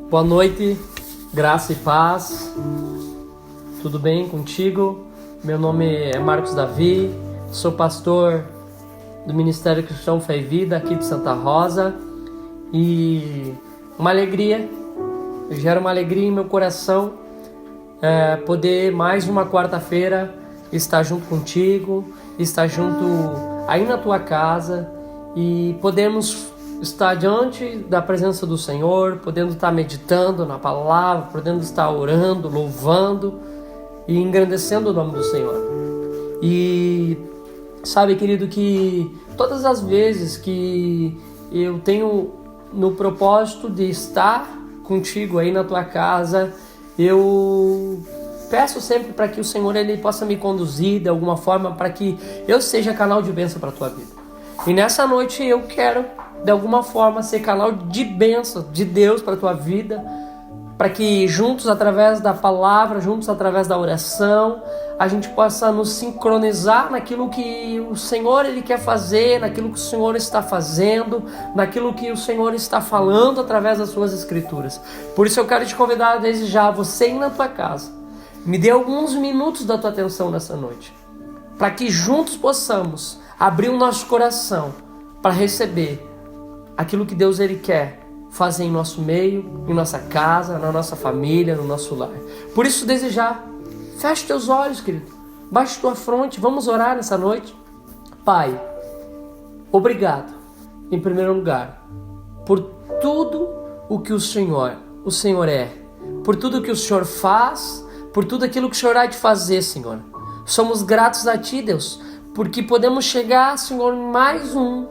Boa noite, graça e paz. Tudo bem contigo? Meu nome é Marcos Davi, sou pastor do Ministério Cristão Fé e Vida aqui de Santa Rosa e gera uma alegria em meu coração poder mais uma quarta-feira estar junto contigo, estar junto aí na tua casa e podemos estar diante da presença do Senhor, podendo estar meditando na palavra, podendo estar orando, louvando e engrandecendo o nome do Senhor. E sabe, querido, que todas as vezes que eu tenho no propósito de estar contigo aí na tua casa, eu peço sempre para que o Senhor ele possa me conduzir de alguma forma para que eu seja canal de bênção para a tua vida. E nessa noite eu quero de alguma forma ser canal de bênção de Deus para a tua vida, para que juntos através da palavra, juntos através da oração, a gente possa nos sincronizar naquilo que o Senhor ele quer fazer, naquilo que o Senhor está fazendo, naquilo que o Senhor está falando através das suas escrituras. Por isso eu quero te convidar desde já, você ir na tua casa, me dê alguns minutos da tua atenção nessa noite, para que juntos possamos abrir o nosso coração para receber aquilo que Deus ele quer fazer em nosso meio, em nossa casa, na nossa família, no nosso lar. Por isso, desde já, feche teus olhos, querido. Baixe tua fronte, vamos orar nessa noite. Pai, obrigado, em primeiro lugar, por tudo o que o Senhor é, por tudo que o Senhor faz, por tudo aquilo que o Senhor há de fazer, Senhor. Somos gratos a Ti, Deus, porque podemos chegar, Senhor, em mais um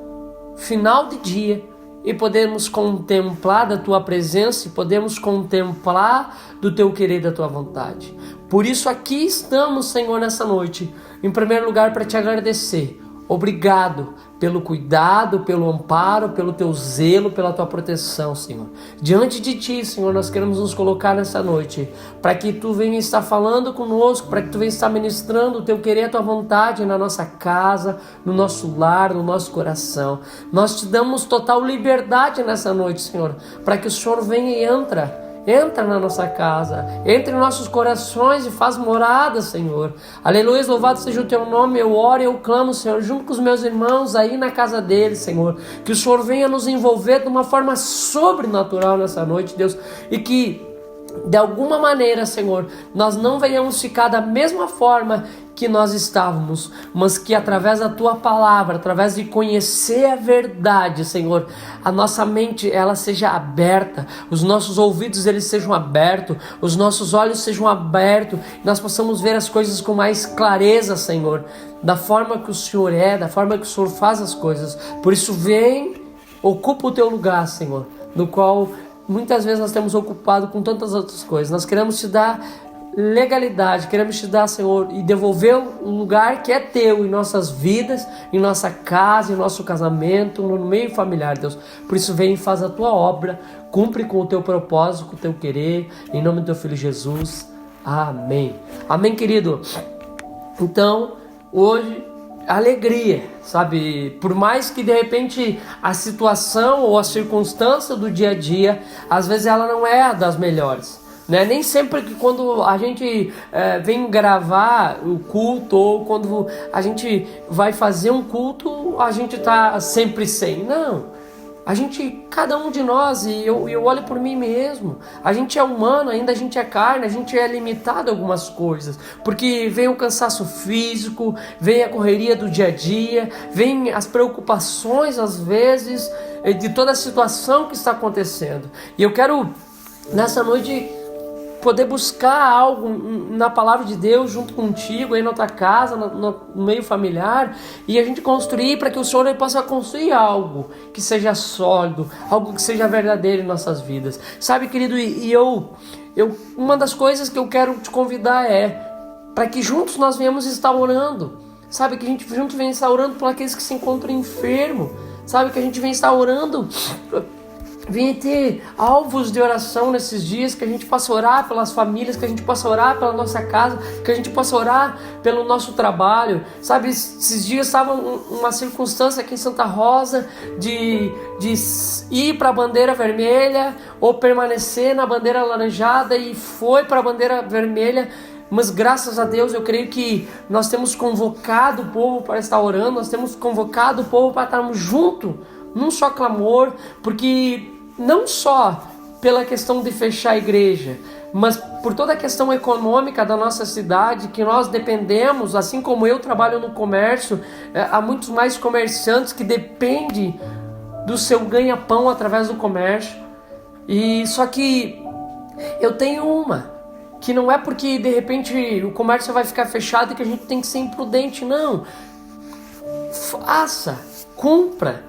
final de dia, e podemos contemplar da Tua presença, e podemos contemplar do Teu querer, da Tua vontade. Por isso aqui estamos, Senhor, nessa noite, em primeiro lugar para Te agradecer. Obrigado pelo cuidado, pelo amparo, pelo Teu zelo, pela Tua proteção, Senhor. Diante de Ti, Senhor, nós queremos nos colocar nessa noite, para que Tu venha estar falando conosco, para que Tu venha estar ministrando o Teu querer, a Tua vontade na nossa casa, no nosso lar, no nosso coração. Nós Te damos total liberdade nessa noite, Senhor, para que o Senhor venha e Entra na nossa casa, entre em nossos corações e faz morada, Senhor. Aleluia, louvado seja o Teu nome. Eu oro e eu clamo, Senhor, junto com os meus irmãos aí na casa deles, Senhor. Que o Senhor venha nos envolver de uma forma sobrenatural nessa noite, Deus. E que, de alguma maneira, Senhor, nós não venhamos ficar da mesma forma que nós estávamos, mas que através da Tua palavra, através de conhecer a verdade, Senhor, a nossa mente ela seja aberta, os nossos ouvidos eles sejam abertos, os nossos olhos sejam abertos, nós possamos ver as coisas com mais clareza, Senhor, da forma que o Senhor é, da forma que o Senhor faz as coisas. Por isso vem, ocupa o Teu lugar, Senhor, no qual muitas vezes nós temos ocupado com tantas outras coisas. Nós queremos Te dar legalidade, queremos Te dar, Senhor, e devolver um lugar que é Teu em nossas vidas, em nossa casa, em nosso casamento, no meio familiar, Deus. Por isso vem e faz a Tua obra, cumpre com o Teu propósito, com o Teu querer, em nome do Teu Filho Jesus. Amém. Amém, querido. Então, hoje, alegria, sabe? Por mais que de repente a situação ou a circunstância do dia a dia, às vezes ela não é a das melhores, né? Nem sempre que quando a gente vem gravar o culto ou quando a gente vai fazer um culto, a gente tá sempre sem. Não. Cada um de nós, e eu olho por mim mesmo, a gente é humano, ainda a gente é carne, a gente é limitado a algumas coisas, porque vem o cansaço físico, vem a correria do dia a dia, vem as preocupações às vezes, de toda a situação que está acontecendo. E eu quero, nessa noite, poder buscar algo na palavra de Deus junto contigo, aí na tua casa, no meio familiar, e a gente construir para que o Senhor possa construir algo que seja sólido, algo que seja verdadeiro em nossas vidas. Sabe, querido, uma das coisas que eu quero te convidar para que juntos nós venhamos estar orando, sabe, que a gente juntos venha estar orando por aqueles que se encontram enfermos, sabe, que a gente venha estar orando venha ter alvos de oração nesses dias, que a gente possa orar pelas famílias, que a gente possa orar pela nossa casa, que a gente possa orar pelo nosso trabalho. Sabe, esses dias estava uma circunstância aqui em Santa Rosa de ir para a bandeira vermelha ou permanecer na bandeira alaranjada, e foi para a bandeira vermelha. Mas graças a Deus eu creio que nós temos convocado o povo para estar orando, nós temos convocado o povo para estarmos juntos num só clamor, porque não só pela questão de fechar a igreja, mas por toda a questão econômica da nossa cidade, que nós dependemos, assim como eu trabalho no comércio, há muitos mais comerciantes que dependem do seu ganha-pão através do comércio. E só que eu tenho que não é porque de repente o comércio vai ficar fechado que a gente tem que ser imprudente, não. Cumpra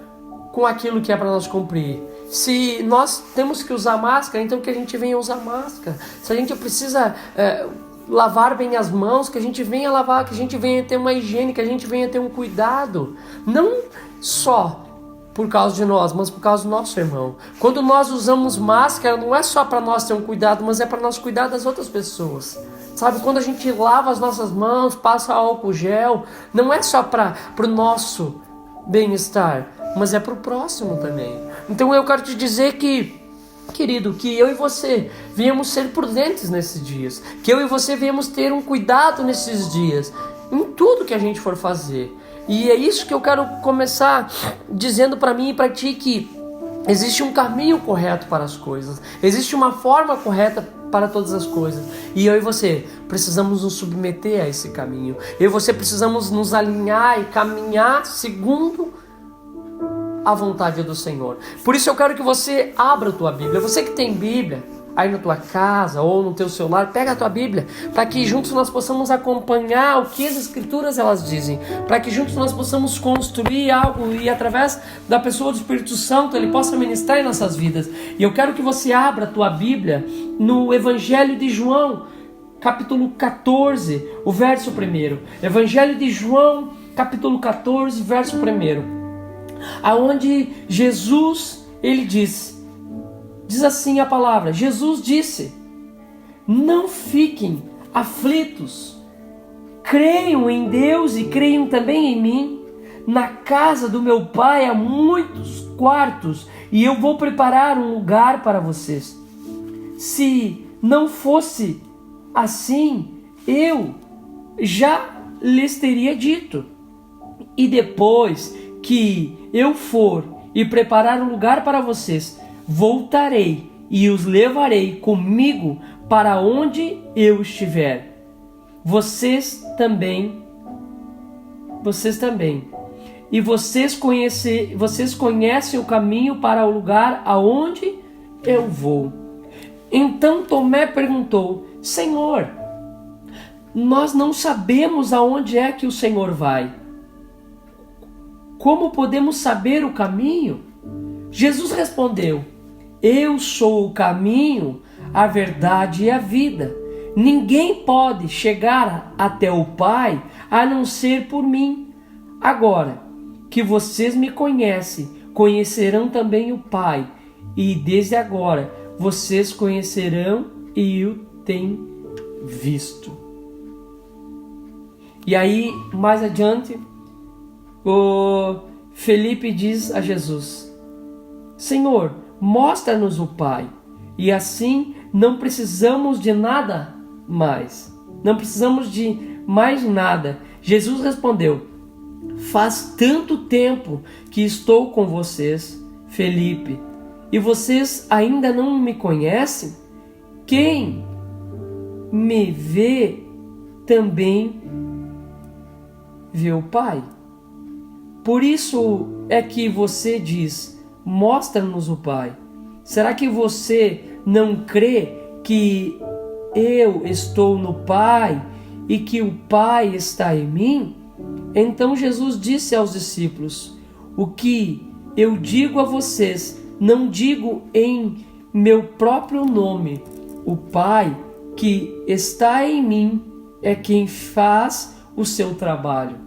com aquilo que é para nós cumprir. Se nós temos que usar máscara, então que a gente venha usar máscara. Se a gente precisa lavar bem as mãos, que a gente venha lavar, que a gente venha ter uma higiene, que a gente venha ter um cuidado. Não só por causa de nós, mas por causa do nosso irmão. Quando nós usamos máscara, não é só para nós ter um cuidado, mas é para nós cuidar das outras pessoas. Sabe, quando a gente lava as nossas mãos, passa álcool gel, não é só para o nosso bem-estar, mas é para o próximo também. Então eu quero te dizer que, querido, que eu e você viemos ser prudentes nesses dias, que eu e você viemos ter um cuidado nesses dias, em tudo que a gente for fazer. E é isso que eu quero começar dizendo para mim e para ti, que existe um caminho correto para as coisas, existe uma forma correta para todas as coisas, e eu e você precisamos nos submeter a esse caminho. Eu e você precisamos nos alinhar e caminhar segundo a vontade do Senhor. Por isso eu quero que você abra a tua Bíblia. Você que tem Bíblia aí na tua casa ou no teu celular, pega a tua Bíblia, para que juntos nós possamos acompanhar o que as Escrituras elas dizem, para que juntos nós possamos construir algo, e através da pessoa do Espírito Santo Ele possa ministrar em nossas vidas. E eu quero que você abra a tua Bíblia no Evangelho de João, capítulo 14, o verso 1. Evangelho de João, capítulo 14, verso 1. Aonde Jesus, ele diz assim a palavra: Jesus disse: não fiquem aflitos, creiam em Deus e creiam também em mim. Na casa do meu Pai há muitos quartos, e eu vou preparar um lugar para vocês. Se não fosse assim, eu já lhes teria dito. E depois que eu for e preparar um lugar para vocês, voltarei e os levarei comigo para onde eu estiver. Vocês também. E vocês conhecem o caminho para o lugar aonde eu vou. Então Tomé perguntou: Senhor, nós não sabemos aonde é que o Senhor vai. Como podemos saber o caminho? Jesus respondeu: eu sou o caminho, a verdade e a vida. Ninguém pode chegar até o Pai a não ser por mim. Agora que vocês me conhecem, conhecerão também o Pai. E desde agora vocês conhecerão e o têm visto. E aí, mais adiante, o Felipe diz a Jesus: Senhor, mostra-nos o Pai, e assim não precisamos de nada mais. Não precisamos de mais nada. Jesus respondeu: faz tanto tempo que estou com vocês, Felipe, e vocês ainda não me conhecem? Quem me vê também vê o Pai. Por isso é que você diz: mostra-nos o Pai. Será que você não crê que eu estou no Pai e que o Pai está em mim? Então Jesus disse aos discípulos: o que eu digo a vocês, não digo em meu próprio nome. O Pai que está em mim é quem faz o seu trabalho.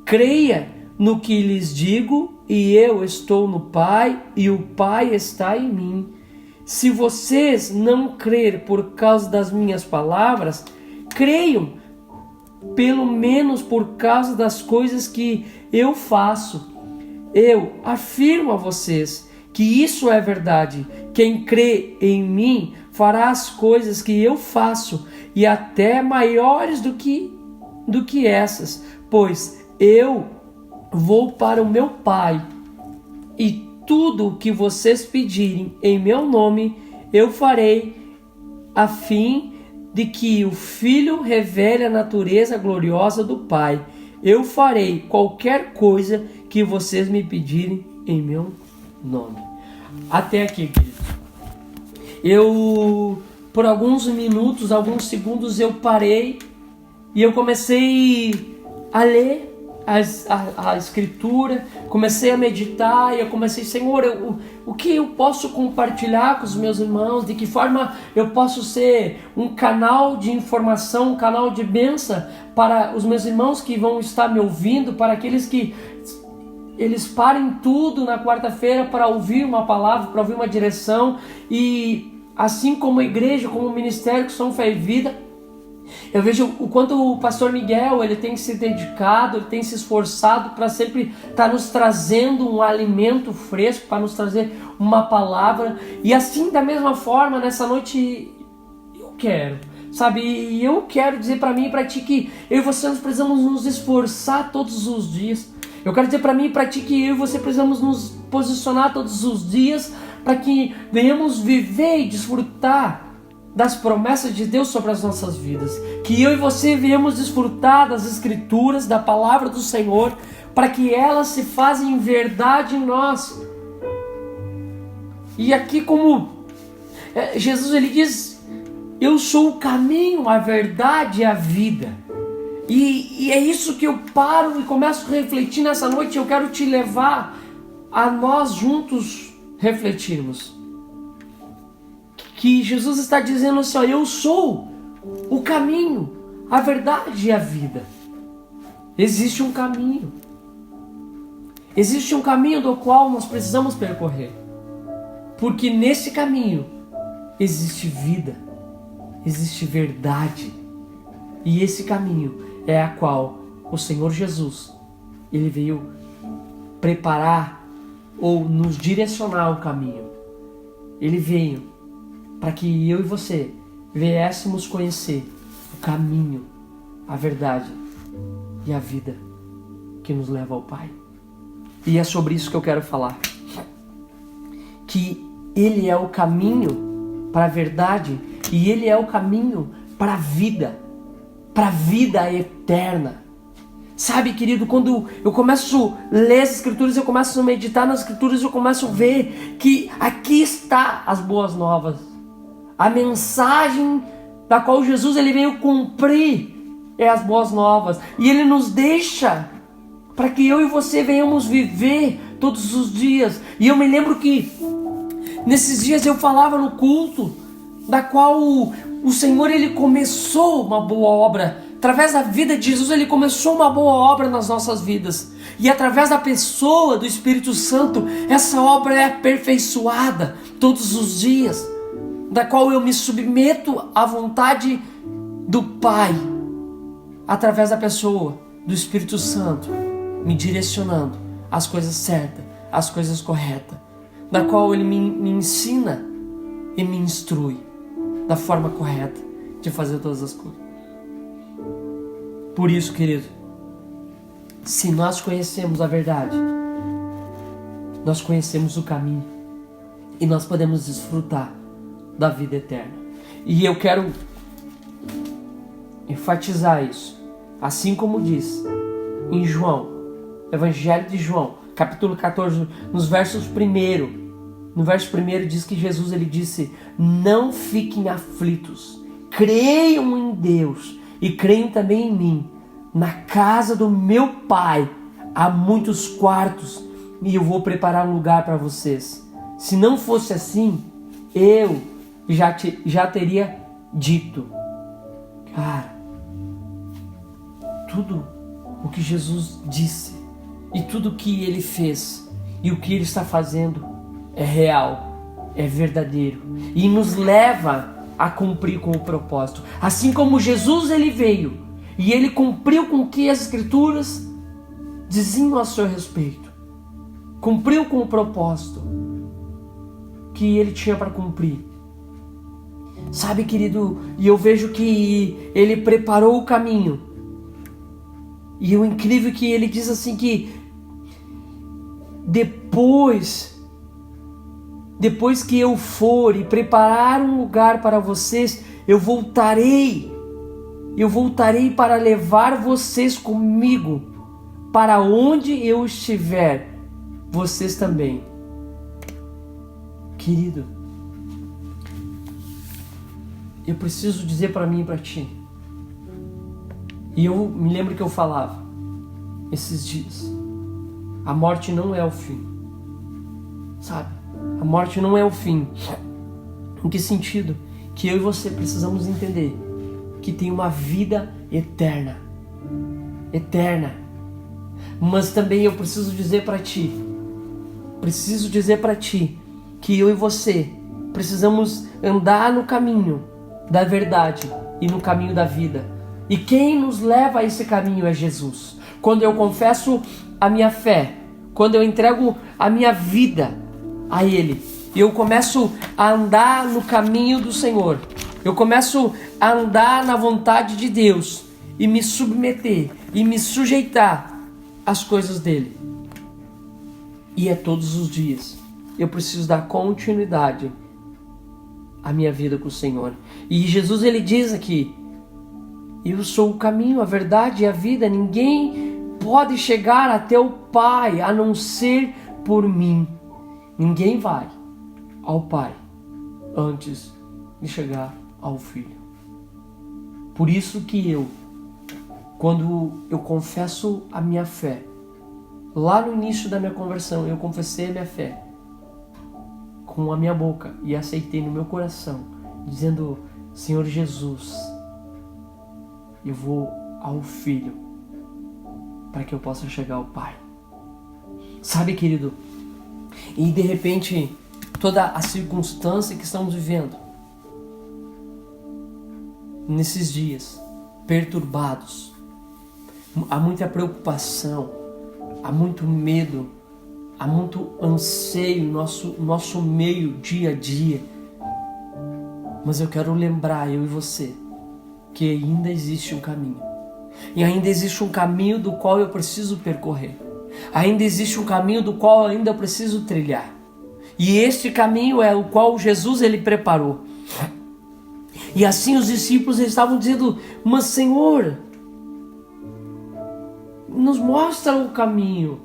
Creia no que lhes digo e eu estou no Pai e o Pai está em mim. Se vocês não crerem por causa das minhas palavras, creiam pelo menos por causa das coisas que eu faço. Eu afirmo a vocês que isso é verdade. Quem crê em mim fará as coisas que eu faço e até maiores do que essas, pois eu vou para o meu Pai e tudo o que vocês pedirem em meu nome eu farei, a fim de que o Filho revele a natureza gloriosa do Pai. Eu farei qualquer coisa que vocês me pedirem em meu nome. Até aqui, queridos. Eu, por alguns minutos, alguns segundos, eu parei e eu comecei a ler a Escritura, comecei a meditar e eu comecei, Senhor, o que eu posso compartilhar com os meus irmãos, de que forma eu posso ser um canal de informação, um canal de bênção para os meus irmãos que vão estar me ouvindo, para aqueles que eles parem tudo na quarta-feira para ouvir uma palavra, para ouvir uma direção, e assim como a igreja, como o ministério que São Fé e Vida, eu vejo o quanto o pastor Miguel ele tem se dedicado, ele tem se esforçado para sempre estar nos trazendo um alimento fresco, para nos trazer uma palavra. E assim, da mesma forma, nessa noite eu quero, sabe? E eu quero dizer para mim e para ti que eu e você nós precisamos nos esforçar todos os dias. Eu quero dizer para mim e para ti que eu e você precisamos nos posicionar todos os dias para que venhamos viver e desfrutar das promessas de Deus sobre as nossas vidas. Que eu e você venhamos desfrutar das Escrituras, da palavra do Senhor, para que elas se façam verdade em nós. E aqui como Jesus ele diz, eu sou o caminho, a verdade e a vida. E é isso que eu paro e começo a refletir nessa noite. Eu quero te levar a nós juntos refletirmos. Que Jesus está dizendo assim, ó, eu sou o caminho, a verdade e a vida. Existe um caminho. Existe um caminho do qual nós precisamos percorrer. Porque nesse caminho existe vida, existe verdade. E esse caminho é a qual o Senhor Jesus, ele veio preparar ou nos direcionar o caminho. Ele veio para que eu e você viéssemos conhecer o caminho, a verdade e a vida que nos leva ao Pai. E é sobre isso que eu quero falar. Que Ele é o caminho para a verdade e Ele é o caminho para a vida eterna. Sabe, querido, quando eu começo a ler as Escrituras, eu começo a meditar nas Escrituras, eu começo a ver que aqui está as boas novas. A mensagem da qual Jesus ele veio cumprir é as boas novas. E ele nos deixa para que eu e você venhamos viver todos os dias. E eu me lembro que nesses dias eu falava no culto, da qual o Senhor ele começou uma boa obra. Através da vida de Jesus ele começou uma boa obra nas nossas vidas. E através da pessoa do Espírito Santo, essa obra é aperfeiçoada todos os dias. Da qual eu me submeto à vontade do Pai, através da pessoa do Espírito Santo, me direcionando às coisas certas, às coisas corretas, da qual Ele me ensina e me instrui da forma correta de fazer todas as coisas. Por isso, querido, se nós conhecemos a verdade, nós conhecemos o caminho e nós podemos desfrutar da vida eterna. E eu quero enfatizar isso, assim como diz em João, Evangelho de João, capítulo 14, nos versos 1. No verso 1 diz que Jesus ele disse: não fiquem aflitos, creiam em Deus e creiam também em mim. Na casa do meu Pai há muitos quartos e eu vou preparar um lugar para vocês. Se não fosse assim, eu já teria dito. Cara, tudo o que Jesus disse e tudo o que Ele fez E o que Ele está fazendo é real, é verdadeiro e nos leva a cumprir com o propósito. Assim como Jesus, Ele veio e Ele cumpriu com o que as Escrituras diziam a seu respeito. Cumpriu com o propósito que Ele tinha para cumprir. Sabe, querido, e eu vejo que Ele preparou o caminho. E o incrível é que Ele diz assim que depois que eu for e preparar um lugar para vocês, eu voltarei para levar vocês comigo, para onde eu estiver, vocês também. Querido, eu preciso dizer para mim e para ti, e eu me lembro que eu falava esses dias, a morte não é o fim, sabe? A morte não é o fim. Em que sentido? Que eu e você precisamos entender que tem uma vida eterna. Eterna. Mas também eu preciso dizer para ti que eu e você precisamos andar no caminho da verdade e no caminho da vida. E quem nos leva a esse caminho é Jesus. Quando eu confesso a minha fé, quando eu entrego a minha vida a Ele, eu começo a andar no caminho do Senhor, eu começo a andar na vontade de Deus e me submeter e me sujeitar às coisas dele. E é todos os dias. Eu preciso dar continuidade à minha vida com o Senhor. E Jesus, Ele diz aqui: eu sou o caminho, a verdade e a vida. Ninguém pode chegar até o Pai a não ser por mim. Ninguém vai ao Pai antes de chegar ao Filho. Por isso que quando eu confesso a minha fé, lá no início da minha conversão, eu confessei a minha fé com a minha boca e aceitei no meu coração, dizendo: Senhor Jesus, eu vou ao Filho para que eu possa chegar ao Pai. Sabe, querido, e de repente toda a circunstância que estamos vivendo nesses dias perturbados, há muita preocupação, há muito medo, há muito anseio no nosso meio, dia a dia. Mas eu quero lembrar, eu e você, que ainda existe um caminho. E ainda existe um caminho do qual eu preciso percorrer. Ainda existe um caminho do qual eu ainda preciso trilhar. E este caminho é o qual Jesus, Ele preparou. E assim os discípulos estavam dizendo: mas Senhor, nos mostra o caminho,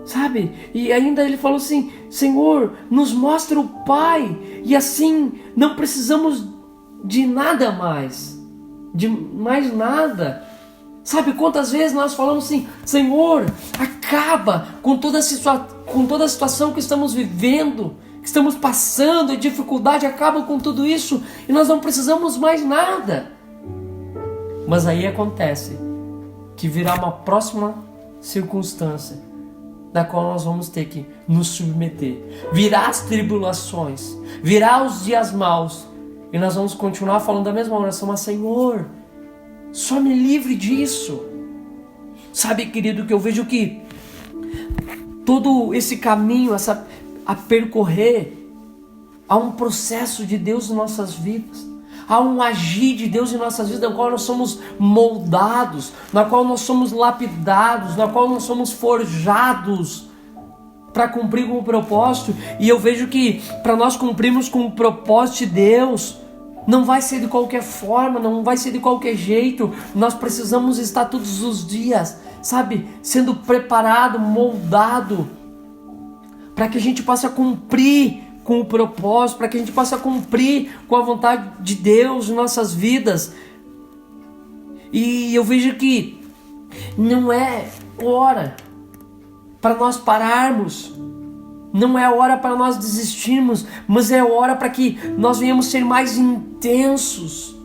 sabe? E ainda Ele falou assim: Senhor, nos mostra o Pai, e assim não precisamos de nada mais, de mais nada. Sabe quantas vezes nós falamos assim: Senhor, acaba com toda a situação que estamos vivendo, que estamos passando, a dificuldade, acaba com tudo isso e nós não precisamos mais nada. Mas aí acontece que virá uma próxima circunstância da qual nós vamos ter que nos submeter. Virá as tribulações, virá os dias maus, e nós vamos continuar falando da mesma oração: mas Senhor, só me livre disso. Sabe, querido, que eu vejo que todo esse caminho a percorrer, há um processo de Deus em nossas vidas, há um agir de Deus em nossas vidas, na qual nós somos moldados, na qual nós somos lapidados, na qual nós somos forjados para cumprir com o propósito. E eu vejo que para nós cumprirmos com o propósito de Deus, não vai ser de qualquer forma, não vai ser de qualquer jeito. Nós precisamos estar todos os dias, sabe, sendo preparado, moldado, para que a gente possa cumprir com o propósito, para que a gente possa cumprir com a vontade de Deus em nossas vidas. E eu vejo que não é hora para nós pararmos, não é hora para nós desistirmos, mas é hora para que nós venhamos ser mais intensos,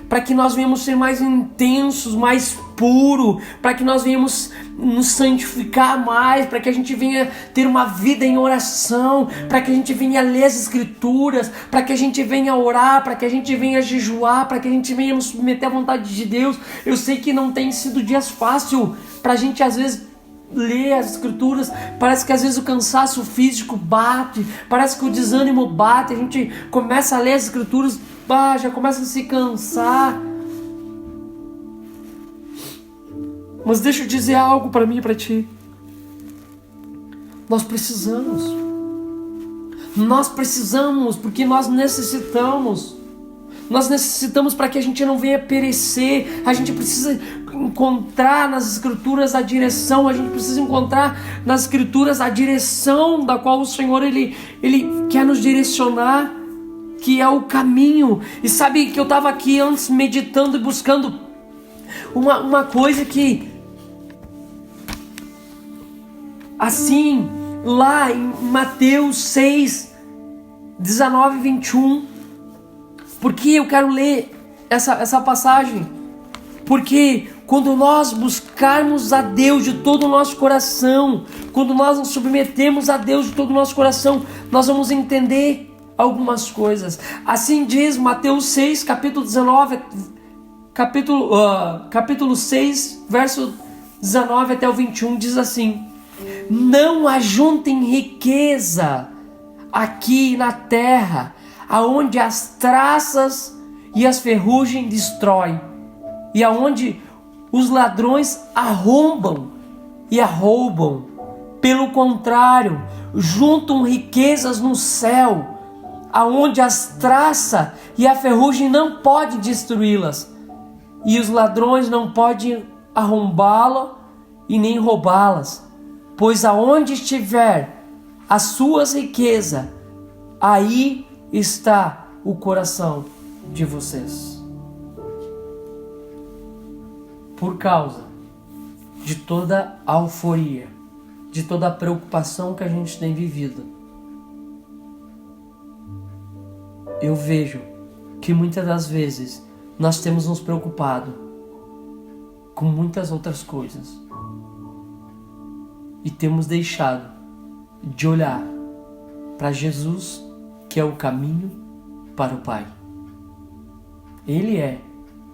para que nós venhamos ser mais intensos, mais puro, para que nós venhamos nos santificar mais, para que a gente venha ter uma vida em oração, para que a gente venha ler as Escrituras, para que a gente venha orar, para que a gente venha jejuar, para que a gente venha nos submeter à vontade de Deus. Eu sei que não tem sido dias fáceis para a gente às vezes ler as Escrituras, parece que às vezes o cansaço físico bate, parece que o desânimo bate, a gente começa a ler as Escrituras, já começa a se cansar. Mas deixa eu dizer algo para mim e para ti. Nós precisamos, porque nós necessitamos. Nós necessitamos para que a gente não venha perecer. A gente precisa encontrar nas Escrituras a direção. A gente precisa encontrar nas Escrituras a direção da qual o Senhor Ele quer nos direcionar, que é o caminho. E sabe que eu estava aqui antes meditando e buscando uma coisa que, assim, lá em Mateus 6, 19 e 21, porque eu quero ler essa passagem, porque quando nós buscarmos a Deus de todo o nosso coração, quando nós nos submetemos a Deus de todo o nosso coração, nós vamos entender algumas coisas. Assim diz Mateus 6, capítulo 19, capítulo 6, verso 19 até o 21, diz assim: não ajuntem riqueza aqui na terra, aonde as traças e as ferrugem destroem, e aonde os ladrões arrombam e arroubam. Pelo contrário, juntam riquezas no céu, aonde as traças e a ferrugem não podem destruí-las, e os ladrões não podem arrombá-las e nem roubá-las. Pois aonde estiver as suas riquezas, aí está o coração de vocês. Por causa de toda a euforia, de toda a preocupação que a gente tem vivido, eu vejo que muitas das vezes nós temos nos preocupado com muitas outras coisas e temos deixado de olhar para Jesus, que é o caminho para o Pai. Ele é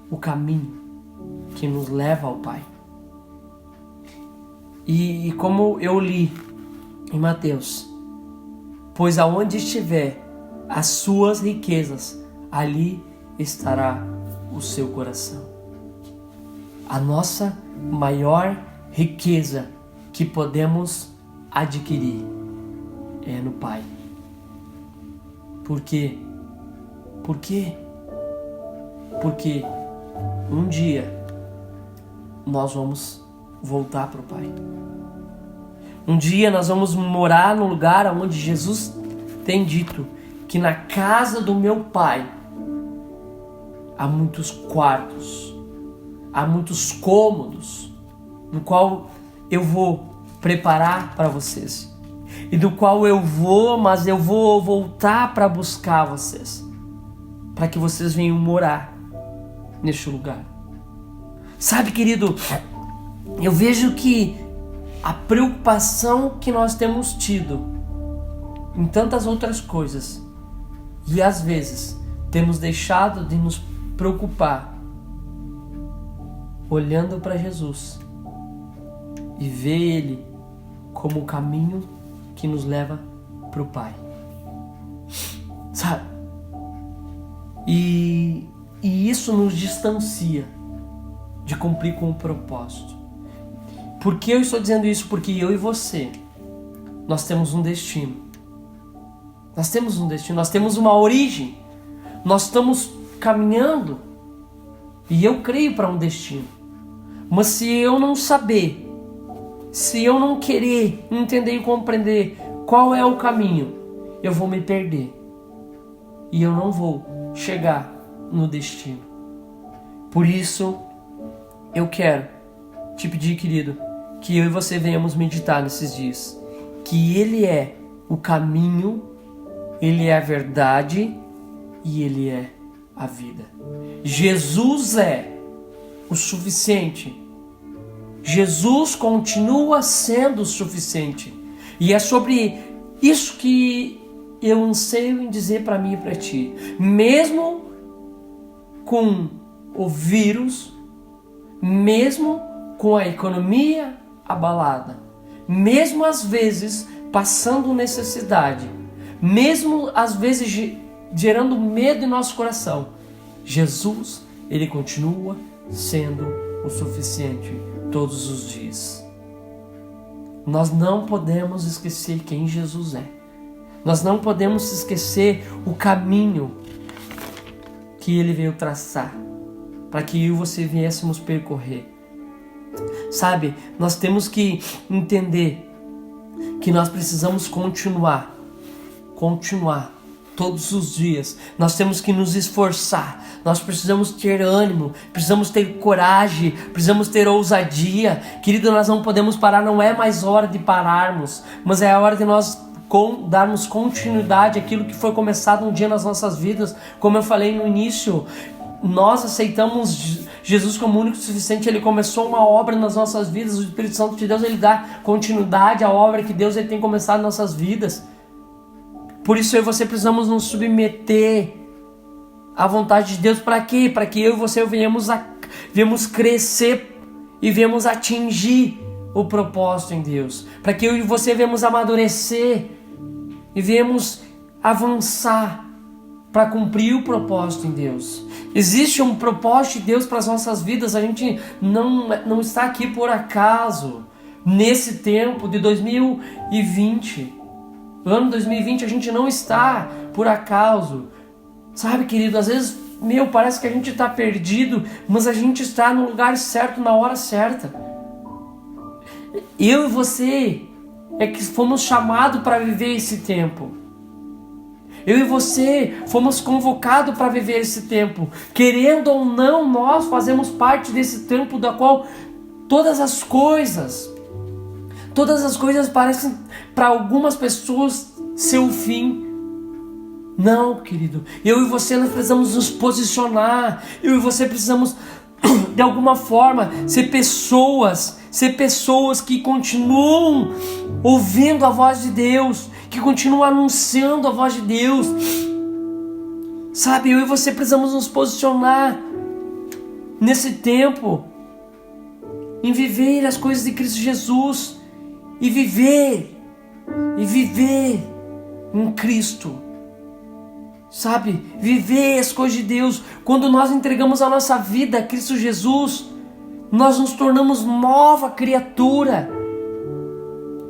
o caminho que nos leva ao Pai. E como eu li em Mateus, pois aonde estiver as suas riquezas, ali estará o seu coração. A nossa maior riqueza que podemos adquirir é no Pai. Por quê? Por quê? Porque um dia nós vamos voltar para o Pai. Um dia nós vamos morar no lugar onde Jesus tem dito que na casa do meu Pai há muitos quartos, há muitos cômodos, no qual eu vou preparar para vocês, e do qual eu vou voltar para buscar vocês, para que vocês venham morar neste lugar. Sabe, querido, eu vejo que a preocupação que nós temos tido em tantas outras coisas, e às vezes temos deixado de nos preocupar olhando para Jesus e ver Ele como o caminho que nos leva para o Pai, sabe? E isso nos distancia de cumprir com o propósito. Por que eu estou dizendo isso? Porque eu e você, nós temos um destino. Nós temos um destino, nós temos uma origem. Nós estamos caminhando e eu creio para um destino. Mas se eu não saber, se eu não querer entender e compreender qual é o caminho, eu vou me perder e eu não vou chegar no destino. Por isso, eu quero te pedir, querido, que eu e você venhamos meditar nesses dias, que Ele é o caminho, Ele é a verdade e Ele é a vida. Jesus é o suficiente. Jesus continua sendo o suficiente. E é sobre isso que eu anseio em dizer para mim e para ti. Mesmo com o vírus, mesmo com a economia abalada, mesmo às vezes passando necessidade, mesmo às vezes gerando medo em nosso coração, Jesus, Ele continua sendo o suficiente todos os dias. Nós não podemos esquecer quem Jesus é. Nós não podemos esquecer o caminho que Ele veio traçar para que eu e você viéssemos percorrer. Sabe, nós temos que entender que nós precisamos continuar todos os dias. Nós temos que nos esforçar, nós precisamos ter ânimo, precisamos ter coragem, precisamos ter ousadia. Querido, nós não podemos parar, não é mais hora de pararmos, mas é a hora de nós darmos continuidade àquilo que foi começado um dia nas nossas vidas. Como eu falei no início, nós aceitamos Jesus como único e suficiente. Ele começou uma obra nas nossas vidas. O Espírito Santo de Deus, ele dá continuidade à obra que Deus ele tem começado nas nossas vidas. Por isso eu e você precisamos nos submeter à vontade de Deus. Para quê? Para que eu e você venhamos crescer e venhamos atingir o propósito em Deus. Para que eu e você venhamos amadurecer e venhamos avançar para cumprir o propósito em Deus. Existe um propósito de Deus para as nossas vidas. A gente não está aqui por acaso. Nesse tempo de 2020, no ano 2020, a gente não está por acaso. Sabe, querido, às vezes, parece que a gente está perdido, mas a gente está no lugar certo, na hora certa. Eu e você é que fomos chamados para viver esse tempo. Eu e você fomos convocados para viver esse tempo. Querendo ou não, nós fazemos parte desse tempo da qual todas as coisas parecem para algumas pessoas ser o fim. Não, querido. Eu e você, nós precisamos nos posicionar. Eu e você precisamos, de alguma forma, ser pessoas que continuam ouvindo a voz de Deus, que continuam anunciando a voz de Deus. Sabe, eu e você precisamos nos posicionar nesse tempo em viver as coisas de Cristo Jesus e viver em Cristo. Sabe, viver as coisas de Deus. Quando nós entregamos a nossa vida a Cristo Jesus, nós nos tornamos nova criatura.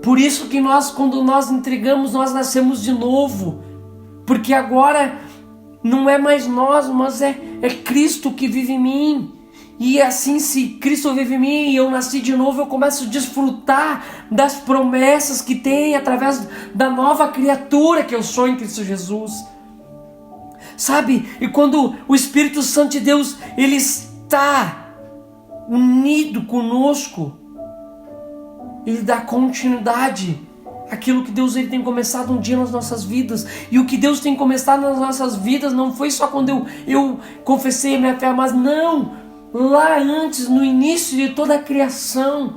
Por isso que quando nós entregamos, nós nascemos de novo. Porque agora não é mais nós, mas é Cristo que vive em mim. E assim, se Cristo vive em mim e eu nasci de novo, eu começo a desfrutar das promessas que tem através da nova criatura que eu sou em Cristo Jesus. Sabe? E quando o Espírito Santo de Deus, ele está unido conosco, ele dá continuidade àquilo que Deus ele tem começado um dia nas nossas vidas. E o que Deus tem começado nas nossas vidas não foi só quando eu confessei a minha fé, mas não, lá antes, no início de toda a criação,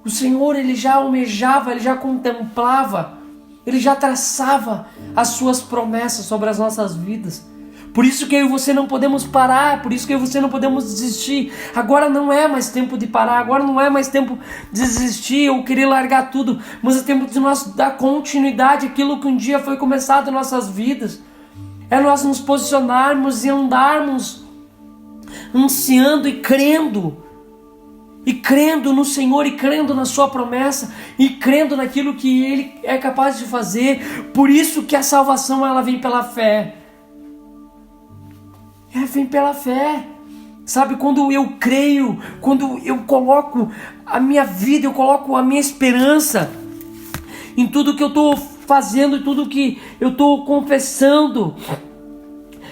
o Senhor ele já almejava, ele já contemplava, ele já traçava as suas promessas sobre as nossas vidas. Por isso que eu e você não podemos parar, por isso que eu e você não podemos desistir. Agora não é mais tempo de parar, agora não é mais tempo de desistir ou querer largar tudo, mas é tempo de nós dar continuidade àquilo que um dia foi começado em nossas vidas. É nós nos posicionarmos e andarmos ansiando e crendo no Senhor, e crendo na sua promessa, e crendo naquilo que Ele é capaz de fazer. Por isso que a salvação ela vem pela fé. Ela vem pela fé. Sabe, quando eu creio, quando eu coloco a minha vida, eu coloco a minha esperança em tudo que eu estou fazendo, em tudo que eu estou confessando.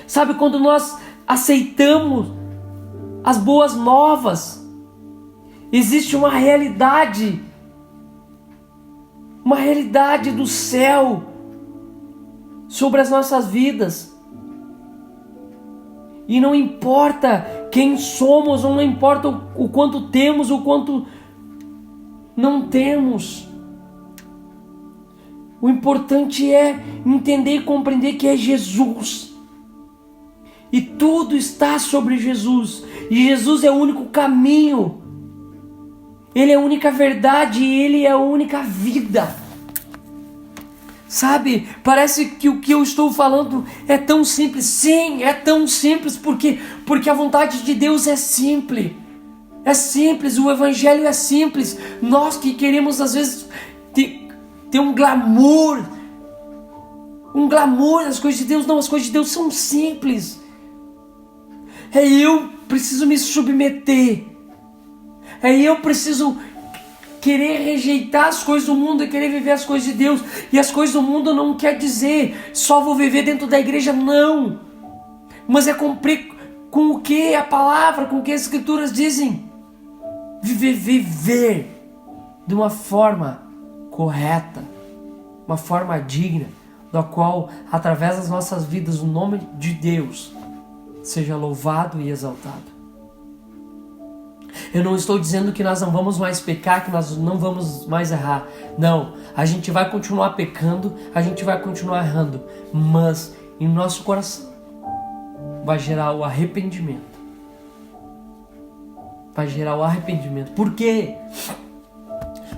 Sabe, quando nós aceitamos as boas novas, existe uma realidade do céu sobre as nossas vidas. E não importa quem somos, ou não importa o quanto temos, o quanto não temos. O importante é entender e compreender que é Jesus. E tudo está sobre Jesus. E Jesus é o único caminho. Ele é a única verdade e Ele é a única vida. Sabe, parece que o que eu estou falando é tão simples. Sim, é tão simples porque a vontade de Deus é simples. É simples, o Evangelho é simples. Nós que queremos às vezes ter um glamour das coisas de Deus. Não, as coisas de Deus são simples. Eu preciso me submeter. Eu preciso querer rejeitar as coisas do mundo e querer viver as coisas de Deus. E as coisas do mundo não quer dizer só vou viver dentro da igreja, não. Mas é cumprir com o que a palavra, com o que as escrituras dizem. Viver de uma forma correta, uma forma digna, da qual, através das nossas vidas, o nome de Deus seja louvado e exaltado. Eu não estou dizendo que nós não vamos mais pecar, que nós não vamos mais errar. Não, a gente vai continuar pecando, a gente vai continuar errando, mas em nosso coração vai gerar o arrependimento. Vai gerar o arrependimento. Por quê?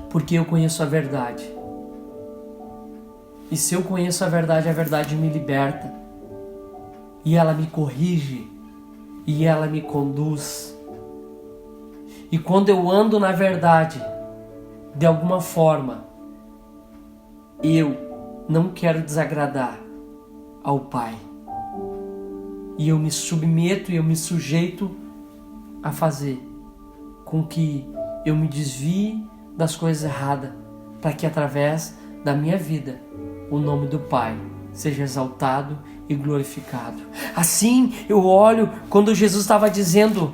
Porque eu conheço a verdade. E se eu conheço a verdade me liberta. E ela me corrige. E ela me conduz. E quando eu ando na verdade, de alguma forma, eu não quero desagradar ao Pai. E eu me submeto e eu me sujeito a fazer com que eu me desvie das coisas erradas, para que através da minha vida o nome do Pai seja exaltado e glorificado. Assim eu olho quando Jesus estava dizendo: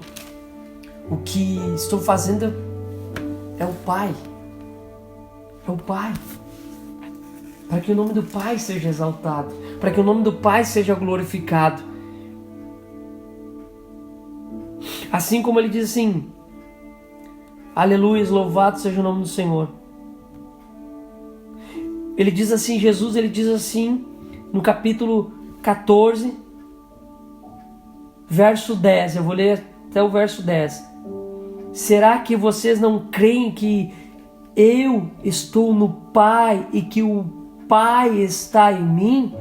o que estou fazendo é o Pai. É o Pai. Para que o nome do Pai seja exaltado, para que o nome do Pai seja glorificado. Assim como ele diz assim: aleluia, louvado seja o nome do Senhor. Ele diz assim, Jesus, ele diz assim, no capítulo 14, verso 10, eu vou ler até o verso 10. Será que vocês não creem que eu estou no Pai e que o Pai está em mim?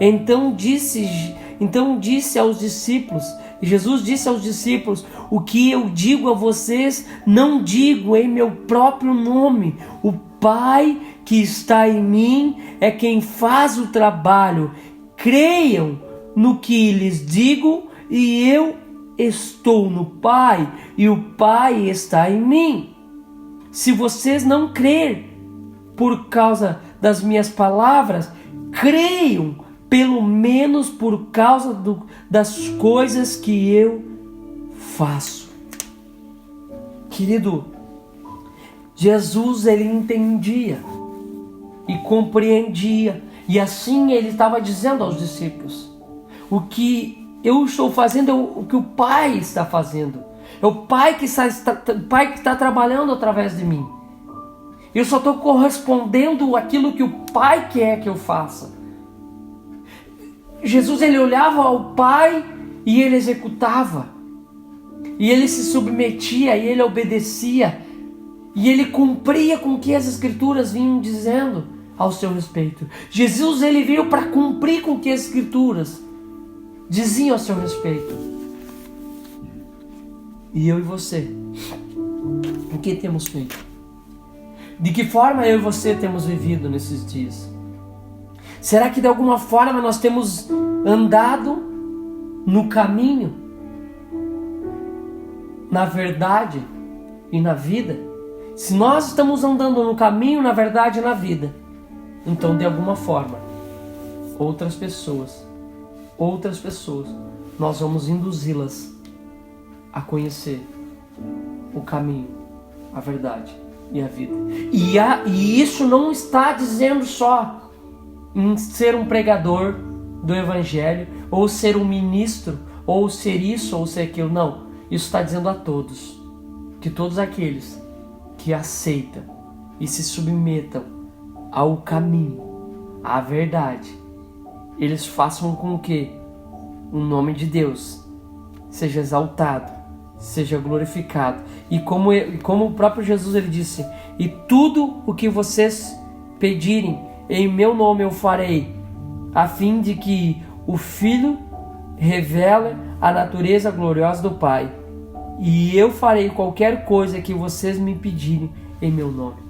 Então disse aos discípulos, Jesus disse aos discípulos: o que eu digo a vocês, não digo em meu próprio nome. O Pai que está em mim é quem faz o trabalho. Creiam no que lhes digo, e eu estou no Pai, e o Pai está em mim. Se vocês não crerem por causa das minhas palavras, creiam pelo menos por causa das coisas que eu faço. Querido, Jesus, ele entendia e compreendia, e assim ele estava dizendo aos discípulos: o que eu estou fazendo é o que o Pai está fazendo. É o Pai que está trabalhando através de mim. Eu só estou correspondendo àquilo que o Pai quer que eu faça. Jesus, ele olhava ao Pai e ele executava. E ele se submetia e ele obedecia. E ele cumpria com o que as Escrituras vinham dizendo ao seu respeito. Jesus, ele veio para cumprir com o que as Escrituras diziam ao seu respeito. E eu e você, o que temos feito? De que forma eu e você temos vivido nesses dias? Será que de alguma forma nós temos andado no caminho, na verdade e na vida? Se nós estamos andando no caminho, na verdade e na vida, então de alguma forma, outras pessoas, nós vamos induzi-las a conhecer o caminho, a verdade e a vida. E isso não está dizendo só em ser um pregador do Evangelho, ou ser um ministro, ou ser isso, ou ser aquilo. Não, isso está dizendo a todos, que todos aqueles que aceitam e se submetam ao caminho, à verdade, eles façam com que o nome de Deus seja exaltado, seja glorificado. E como o próprio Jesus ele disse, e tudo o que vocês pedirem em meu nome eu farei, a fim de que o Filho revele a natureza gloriosa do Pai. E eu farei qualquer coisa que vocês me pedirem em meu nome.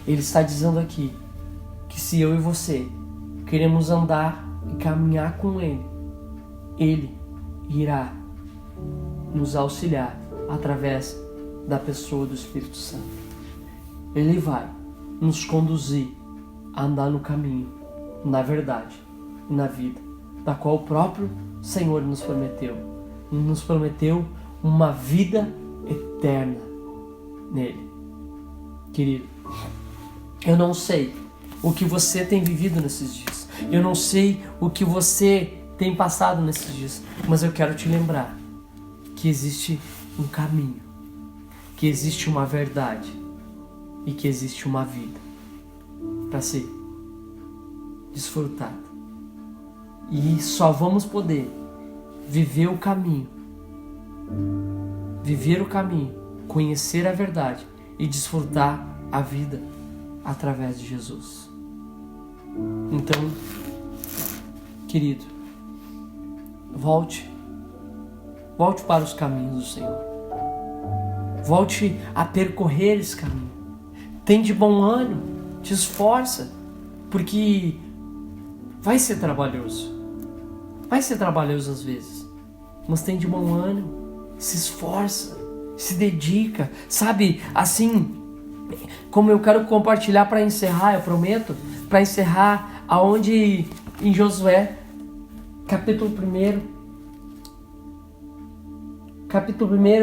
Ele está dizendo aqui que se eu e você queremos andar e caminhar com Ele, Ele irá nos auxiliar através da pessoa do Espírito Santo. Ele vai nos conduzir a andar no caminho, na verdade e na vida, da qual o próprio Senhor nos prometeu. Nos prometeu uma vida eterna nele. Querido, eu não sei o que você tem vivido nesses dias. Eu não sei o que você tem passado nesses dias. Mas eu quero te lembrar que existe um caminho, que existe uma verdade e que existe uma vida para ser desfrutada. E só vamos poder viver o caminho, conhecer a verdade e desfrutar a vida através de Jesus. Então, querido, volte para os caminhos do Senhor. Volte a percorrer esse caminho. Tem de bom ânimo, te esforça, porque vai ser trabalhoso. Vai ser trabalhoso às vezes, mas tem de bom ânimo, se esforça, se dedica, sabe? Assim, como eu quero compartilhar para encerrar, eu prometo, para encerrar aonde em Josué, capítulo 1,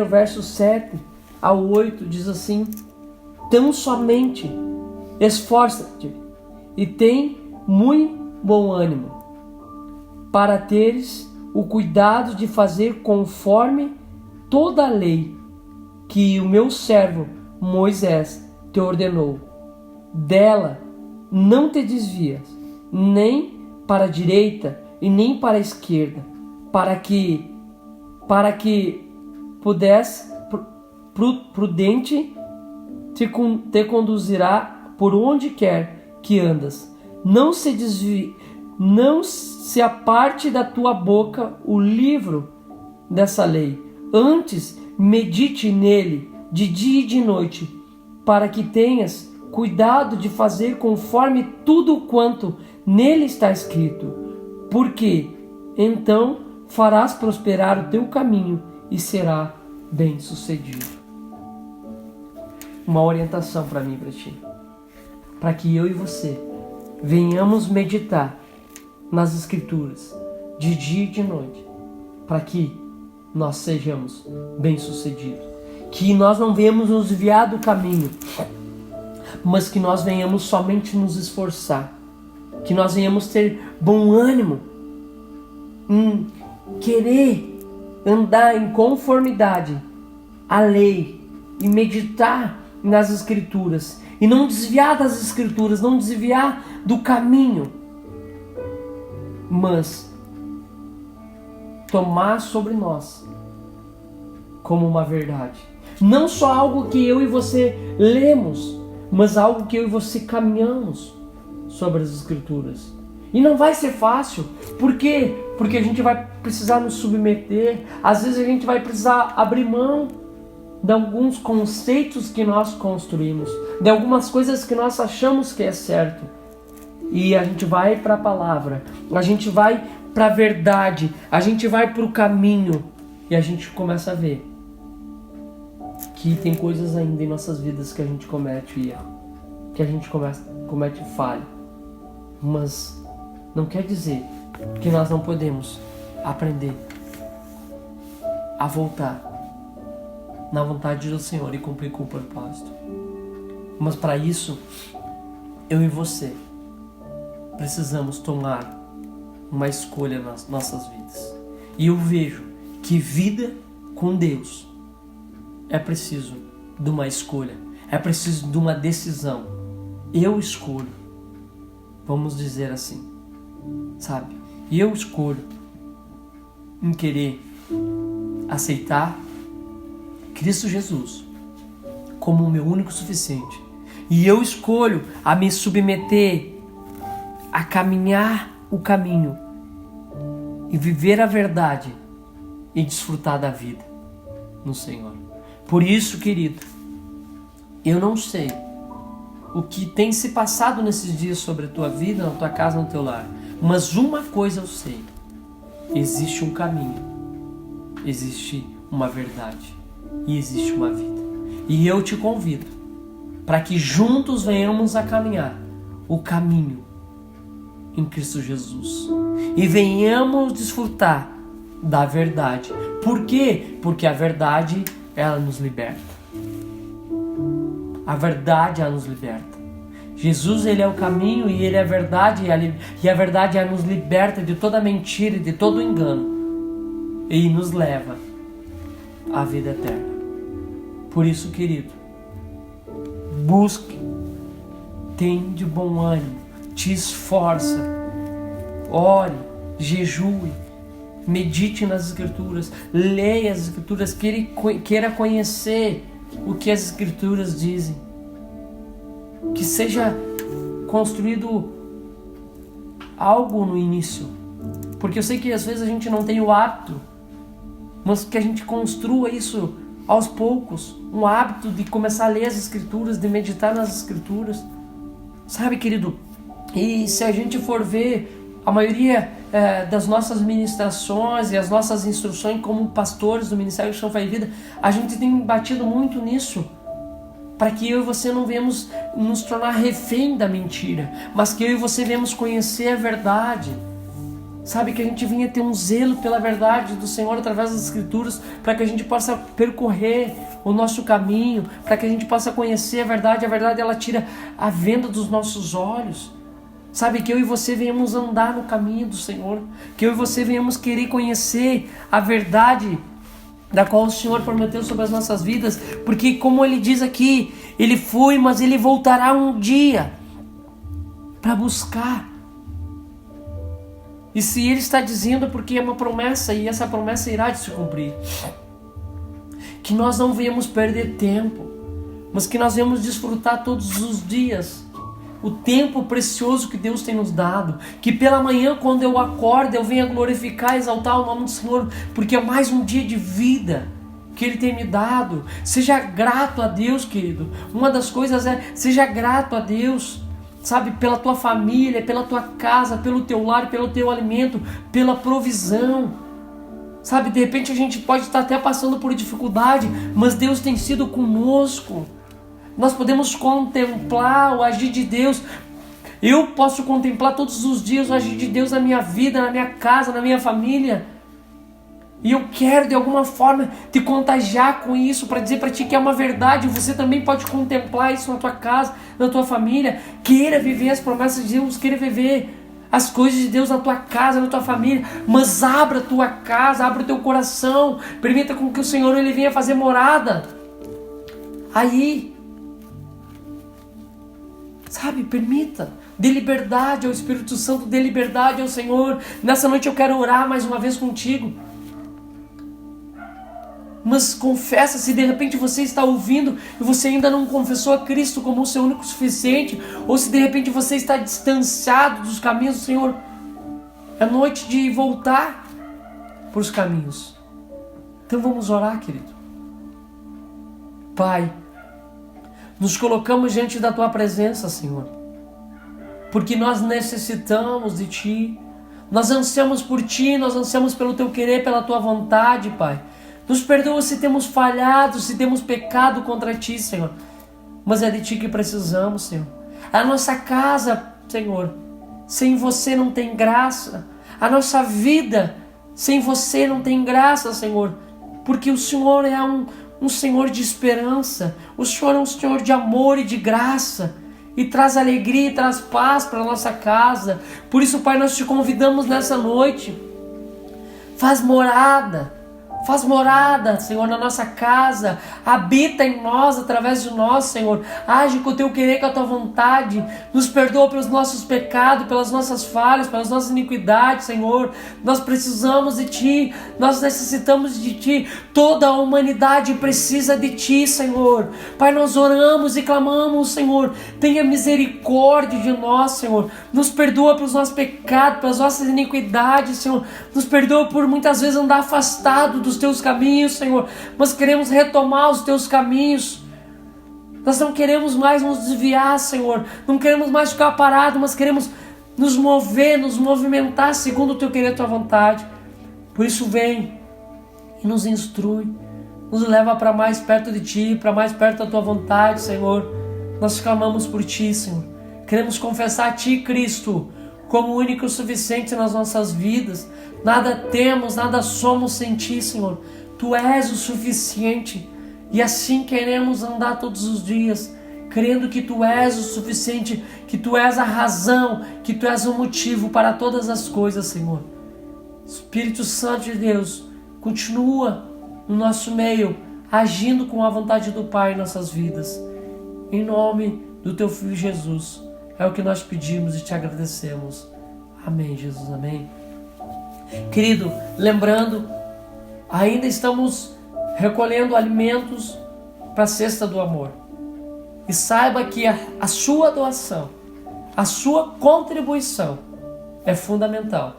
versos 7 ao 8, diz assim: tão somente esforça-te e tem muito bom ânimo, para teres o cuidado de fazer conforme toda a lei que o meu servo Moisés te ordenou. Dela não te desvias, nem para a direita e nem para a esquerda, para que pudesse prudente te conduzirá por onde quer que andas. Não se desvie, não se aparte da tua boca o livro dessa lei. Antes, medite nele de dia e de noite, para que tenhas cuidado de fazer conforme tudo quanto nele está escrito. Porque então farás prosperar o teu caminho e será bem-sucedido. Uma orientação para mim e para ti, para que eu e você venhamos meditar nas Escrituras de dia e de noite, para que nós sejamos bem-sucedidos, que nós não venhamos nos desviar do caminho, mas que nós venhamos somente nos esforçar, que nós venhamos ter bom ânimo em querer andar em conformidade à lei e meditar nas Escrituras e não desviar das Escrituras, não desviar do caminho, mas tomar sobre nós como uma verdade, não só algo que eu e você lemos, mas algo que eu e você caminhamos sobre as Escrituras. E não vai ser fácil. Por quê? Porque a gente vai precisar nos submeter. Às vezes a gente vai precisar abrir mão de alguns conceitos que nós construímos, de algumas coisas que nós achamos que é certo. E a gente vai para a palavra, a gente vai para a verdade, a gente vai para o caminho e a gente começa a ver que tem coisas ainda em nossas vidas que a gente comete erro, que a gente comete falha. Mas não quer dizer que nós não podemos aprender a voltar na vontade do Senhor e cumprir com o propósito. Mas para isso, eu e você precisamos tomar uma escolha nas nossas vidas. E eu vejo que vida com Deus é preciso de uma escolha, é preciso de uma decisão. Eu escolho, vamos dizer assim, sabe? Eu escolho em querer aceitar Cristo Jesus como o meu único suficiente. E eu escolho a me submeter, a caminhar o caminho e viver a verdade e desfrutar da vida no Senhor. Por isso, querido, eu não sei o que tem se passado nesses dias sobre a tua vida, na tua casa, no teu lar, mas uma coisa eu sei: existe um caminho, existe uma verdade e existe uma vida. E eu te convido para que juntos venhamos a caminhar o caminho em Cristo Jesus e venhamos desfrutar da verdade. Por quê? Porque a verdade, ela nos liberta. A verdade, ela nos liberta. Jesus, ele é o caminho e ele é a verdade, e a verdade, ela nos liberta de toda mentira e de todo engano e nos leva à vida eterna. Por isso, querido, busque, tenha de bom ânimo, te esforça, ore, jejue, medite nas Escrituras, leia as Escrituras, queira conhecer o que as Escrituras dizem. Que seja construído algo no início, porque eu sei que às vezes a gente não tem o hábito, mas que a gente construa isso aos poucos, um hábito de começar a ler as Escrituras, de meditar nas Escrituras, sabe, querido? E se a gente for ver a maioria das nossas ministrações e as nossas instruções como pastores do Ministério Chão Fé e Vida, a gente tem batido muito nisso, para que eu e você não venhamos nos tornar refém da mentira, mas que eu e você venhamos conhecer a verdade. Sabe, que a gente venha ter um zelo pela verdade do Senhor através das Escrituras, para que a gente possa percorrer o nosso caminho, para que a gente possa conhecer a verdade. A verdade, ela tira a venda dos nossos olhos. Sabe, que eu e você venhamos andar no caminho do Senhor, que eu e você venhamos querer conhecer a verdade da qual o Senhor prometeu sobre as nossas vidas, porque como ele diz aqui, ele foi, mas ele voltará um dia para buscar. E se ele está dizendo, porque é uma promessa, e essa promessa irá de se cumprir, que nós não venhamos perder tempo, mas que nós venhamos desfrutar todos os dias o tempo precioso que Deus tem nos dado, que pela manhã, quando eu acordo, eu venha glorificar e exaltar o nome do Senhor, porque é mais um dia de vida que Ele tem me dado. Seja grato a Deus, querido. Uma das coisas é, seja grato a Deus, sabe, pela tua família, pela tua casa, pelo teu lar, pelo teu alimento, pela provisão. Sabe, de repente a gente pode estar até passando por dificuldade, mas Deus tem sido conosco. Nós podemos contemplar o agir de Deus. Eu posso contemplar todos os dias o agir de Deus na minha vida, na minha casa, na minha família. E eu quero de alguma forma te contagiar com isso, para dizer para ti que é uma verdade. Você também pode contemplar isso na tua casa, na tua família. Queira viver as promessas de Deus, queira viver as coisas de Deus na tua casa, na tua família. Mas abra a tua casa, abra o teu coração. Permita com que o Senhor, Ele venha fazer morada aí. Sabe, permita, dê liberdade ao Espírito Santo, dê liberdade ao Senhor. Nessa noite eu quero orar mais uma vez contigo. Mas confessa, se de repente você está ouvindo e você ainda não confessou a Cristo como o seu único suficiente, ou se de repente você está distanciado dos caminhos do Senhor, é noite de voltar para os caminhos. Então vamos orar, querido. Pai, nos colocamos diante da Tua presença, Senhor, porque nós necessitamos de Ti, nós ansiamos por Ti, nós ansiamos pelo Teu querer, pela Tua vontade, Pai. Nos perdoa se temos falhado, se temos pecado contra Ti, Senhor, mas é de Ti que precisamos, Senhor. A nossa casa, Senhor, sem Você não tem graça. A nossa vida sem Você não tem graça, Senhor, porque o Senhor é um Senhor de esperança, o Senhor é um Senhor de amor e de graça, e traz alegria e traz paz para a nossa casa. Por isso, Pai, nós te convidamos nessa noite, Faz morada, Senhor, na nossa casa. Habita em nós, através de nós, Senhor. Age com o teu querer, com a tua vontade. Nos perdoa pelos nossos pecados, pelas nossas falhas, pelas nossas iniquidades, Senhor. Nós precisamos de Ti. Nós necessitamos de Ti. Toda a humanidade precisa de Ti, Senhor. Pai, nós oramos e clamamos, Senhor. Tenha misericórdia de nós, Senhor. Nos perdoa pelos nossos pecados, pelas nossas iniquidades, Senhor. Nos perdoa por muitas vezes andar afastado dos Teus caminhos, Senhor. Nós queremos retomar os Teus caminhos. Nós não queremos mais nos desviar, Senhor. Não queremos mais ficar parados, mas queremos nos mover, nos movimentar segundo o Teu querer e a Tua vontade. Por isso vem e nos instrui. Nos leva para mais perto de Ti, para mais perto da Tua vontade, Senhor. Nós clamamos por Ti, Senhor. Queremos confessar a Ti, Cristo, como o único e suficiente nas nossas vidas. Nada temos, nada somos sem Ti, Senhor. Tu és o suficiente. E assim queremos andar todos os dias, crendo que Tu és o suficiente, que Tu és a razão, que Tu és o motivo para todas as coisas, Senhor. Espírito Santo de Deus, continua no nosso meio, agindo com a vontade do Pai em nossas vidas. Em nome do Teu Filho Jesus, é o que nós pedimos e Te agradecemos. Amém, Jesus, amém. Querido, lembrando, ainda estamos recolhendo alimentos para a cesta do amor. E saiba que a sua doação, a sua contribuição é fundamental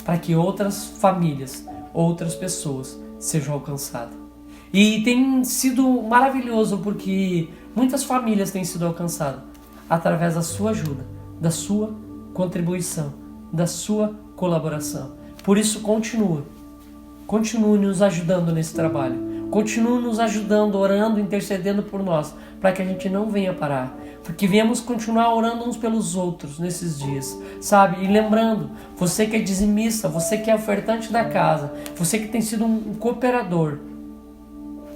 para que outras famílias, outras pessoas sejam alcançadas. E tem sido maravilhoso porque muitas famílias têm sido alcançadas através da sua ajuda, da sua contribuição, da sua colaboração. Por isso, continue nos ajudando nesse trabalho. Continue nos ajudando, orando, intercedendo por nós, para que a gente não venha parar. Porque viemos continuar orando uns pelos outros nesses dias, sabe? E lembrando, você que é dizimista, você que é ofertante da casa, você que tem sido um cooperador,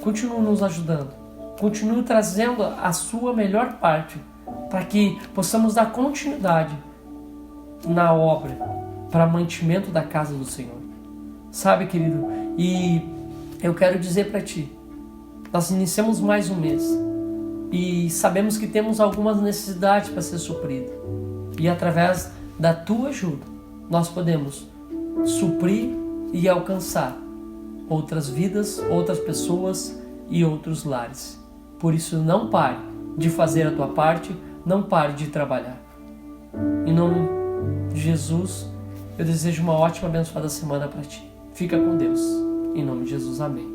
continue nos ajudando. Continue trazendo a sua melhor parte, para que possamos dar continuidade na obra, para mantimento da casa do Senhor. Sabe, querido? E eu quero dizer para ti, nós iniciamos mais um mês e sabemos que temos algumas necessidades para ser supridas. E através da tua ajuda, nós podemos suprir e alcançar outras vidas, outras pessoas e outros lares. Por isso, não pare de fazer a tua parte, não pare de trabalhar. Em nome de Jesus, eu desejo uma ótima, abençoada semana para ti. Fica com Deus. Em nome de Jesus, amém.